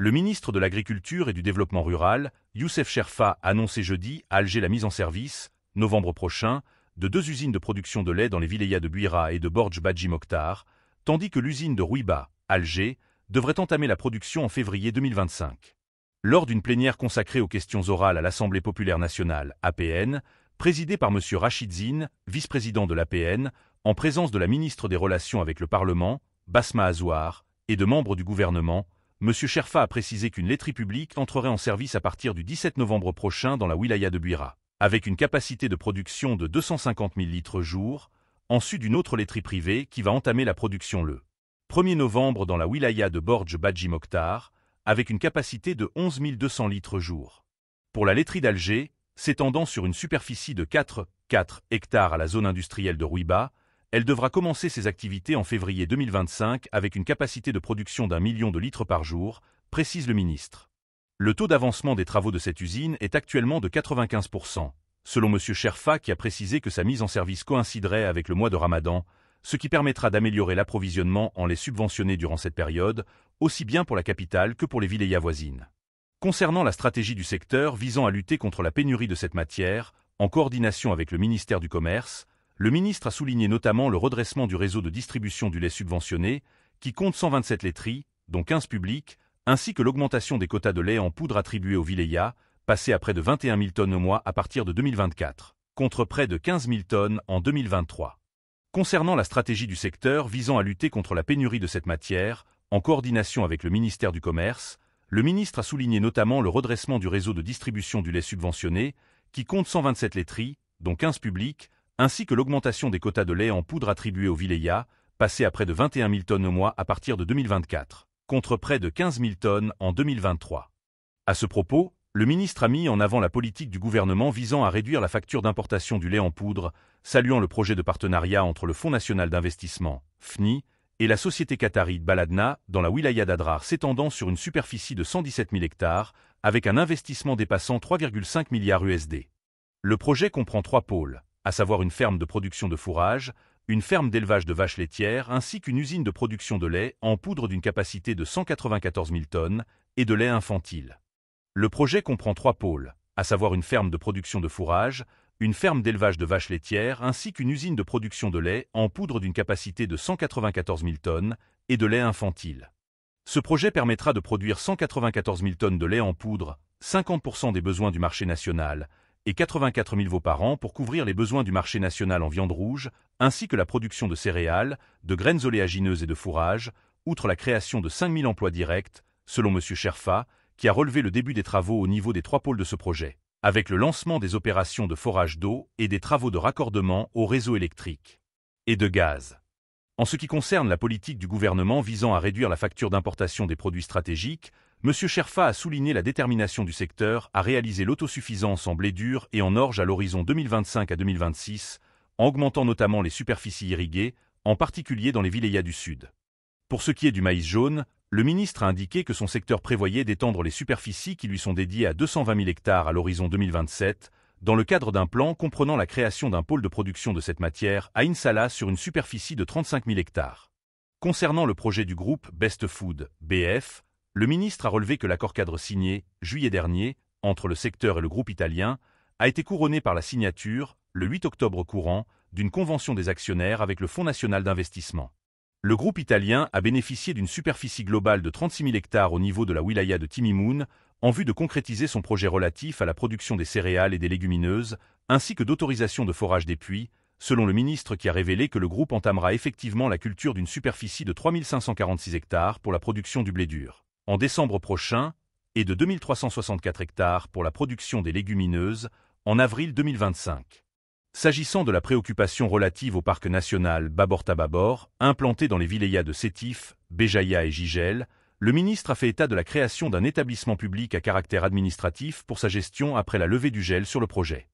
Le ministre de l'Agriculture et du Développement rural, Youssef Cherfa, a annoncé jeudi à Alger la mise en service, novembre prochain, de 2 usines de production de lait dans les wilayas de Buira et de Bordj Badji Mokhtar, tandis que l'usine de Rouiba, Alger, devrait entamer la production en février 2025. Lors d'une plénière consacrée aux questions orales à l'Assemblée populaire nationale, APN, présidée par M. Rachid Zine, vice-président de l'APN, en présence de la ministre des Relations avec le Parlement, Basma Azouar, et de membres du gouvernement, M. Cherfa a précisé qu'une laiterie publique entrerait en service à partir du 17 novembre prochain dans la wilaya de Buira, avec une capacité de production de 250 000 litres jour, en sus d'une autre laiterie privée qui va entamer la production le 1er novembre dans la wilaya de Bordj Badji Mokhtar, avec une capacité de 11 200 litres jour. Pour la laiterie d'Alger, s'étendant sur une superficie de 4 hectares à la zone industrielle de Rouiba, elle devra commencer ses activités en février 2025 avec une capacité de production d'1 million de litres par jour, précise le ministre. Le taux d'avancement des travaux de cette usine est actuellement de 95%, selon M. Cherfa qui a précisé que sa mise en service coïnciderait avec le mois de Ramadan, ce qui permettra d'améliorer l'approvisionnement en lait subventionné durant cette période, aussi bien pour la capitale que pour les wilayas voisines. Concernant la stratégie du secteur visant à lutter contre la pénurie de cette matière, en coordination avec le ministère du Commerce, le ministre a souligné notamment le redressement du réseau de distribution du lait subventionné, qui compte 127 laiteries, dont 15 publiques, ainsi que l'augmentation des quotas de lait en poudre attribués aux wilayas, passés à près de 21 000 tonnes au mois à partir de 2024, contre près de 15 000 tonnes en 2023. Concernant la stratégie du secteur visant à lutter contre la pénurie de cette matière, en coordination avec le ministère du Commerce, le ministre a souligné notamment le redressement du réseau de distribution du lait subventionné, qui compte 127 laiteries, dont 15 publiques, ainsi que l'augmentation des quotas de lait en poudre attribués aux wilayas, passés à près de 21 000 tonnes au mois à partir de 2024, contre près de 15 000 tonnes en 2023. À ce propos, le ministre a mis en avant la politique du gouvernement visant à réduire la facture d'importation du lait en poudre, saluant le projet de partenariat entre le Fonds national d'investissement, FNI, et la société qatari Baladna dans la wilaya d'Adrar s'étendant sur une superficie de 117 000 hectares, avec un investissement dépassant 3,5 milliards USD. Le projet comprend 3 pôles, à savoir une ferme de production de fourrage, une ferme d'élevage de vaches laitières ainsi qu'une usine de production de lait en poudre d'une capacité de 194 000 tonnes et de lait infantile. Le projet comprend 3 pôles, à savoir une ferme de production de fourrage, une ferme d'élevage de vaches laitières ainsi qu'une usine de production de lait en poudre d'une capacité de 194 000 tonnes et de lait infantile. Ce projet permettra de produire 194 000 tonnes de lait en poudre, 50% des besoins du marché national, et 84 000 veaux par an pour couvrir les besoins du marché national en viande rouge, ainsi que la production de céréales, de graines oléagineuses et de fourrage, outre la création de 5 000 emplois directs, selon M. Cherfa, qui a relevé le début des travaux au niveau des 3 pôles de ce projet, avec le lancement des opérations de forage d'eau et des travaux de raccordement au réseau électrique et de gaz. En ce qui concerne la politique du gouvernement visant à réduire la facture d'importation des produits stratégiques, M. Cherfa a souligné la détermination du secteur à réaliser l'autosuffisance en blé dur et en orge à l'horizon 2025 à 2026, en augmentant notamment les superficies irriguées, en particulier dans les wilayas du Sud. Pour ce qui est du maïs jaune, le ministre a indiqué que son secteur prévoyait d'étendre les superficies qui lui sont dédiées à 220 000 hectares à l'horizon 2027, dans le cadre d'un plan comprenant la création d'un pôle de production de cette matière à Insala sur une superficie de 35 000 hectares. Concernant le projet du groupe Best Food, BF, le ministre a relevé que l'accord cadre signé, juillet dernier, entre le secteur et le groupe italien, a été couronné par la signature, le 8 octobre courant, d'une convention des actionnaires avec le Fonds national d'investissement. Le groupe italien a bénéficié d'une superficie globale de 36 000 hectares au niveau de la wilaya de Timimoun, en vue de concrétiser son projet relatif à la production des céréales et des légumineuses, ainsi que d'autorisation de forage des puits, selon le ministre qui a révélé que le groupe entamera effectivement la culture d'une superficie de 3 546 hectares pour la production du blé dur en décembre prochain, et de 2 364 hectares pour la production des légumineuses en avril 2025. S'agissant de la préoccupation relative au parc national Babor-Tababor, implanté dans les wilayas de Sétif, Béjaïa et Jijel, le ministre a fait état de la création d'un établissement public à caractère administratif pour sa gestion après la levée du gel sur le projet.